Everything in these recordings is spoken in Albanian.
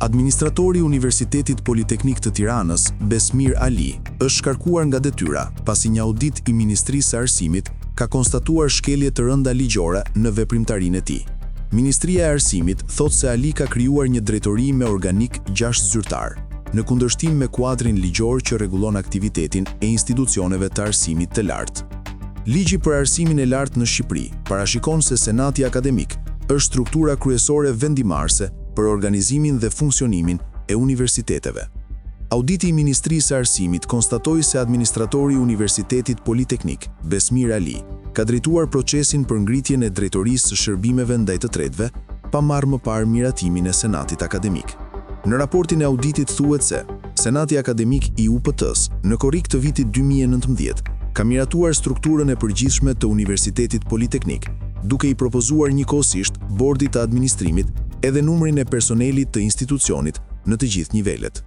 Administratori i Universitetit Politeknik të Tiranës, Besmir Ali, është shkarkuar nga detyra pasi një audit i Ministrisë së Arsimit ka konstatuar shkelje të rënda ligjore në veprimtarinë e tij. Ministria e Arsimit thotë se Ali ka krijuar një drejtori me organik 6 zyrtar, në kundërshtim me kuadrin ligjor që rregullon aktivitetin e institucioneve të arsimit të lartë. Ligji për arsimin e lartë në Shqipëri parashikon se Senati Akademik është struktura kryesore vendimarrëse për organizimin dhe funksionimin e universiteteve. Auditi i Ministrisë së Arsimit konstatoi se administratori i Universitetit Politeknik, Besmir Ali, ka drejtuar procesin për ngritjen e drejtorisë së shërbimeve ndaj të tretëve, pa marrë më parë miratimin e Senatit Akademik. Në raportin e auditit thuhet se Senati Akademik i UPT-s në korrik të vitit 2019 ka miratuar strukturën e përgjithshme të Universitetit Politeknik, duke i propozuar njëkohësisht bordit të administrimit edhe numrin e personelit të institucionit në të gjithë nivelet.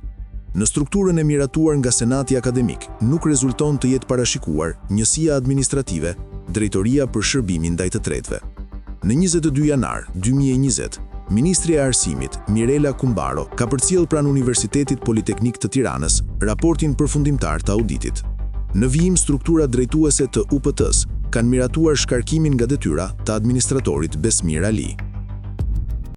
Në strukturën e miratuar nga Senati Akademik nuk rezulton të jetë parashikuar njësia administrative, drejtoria për shërbimin ndaj të tretëve. Në 22 janar 2020, Ministri e Arsimit, Mirela Kumbaro, ka përcjell pranë Universitetit Politeknik të Tiranës raportin përfundimtar të auditit. Në vijim, struktura drejtuese të UPT-s kanë miratuar shkarkimin nga detyra të administratorit Besmir Ali.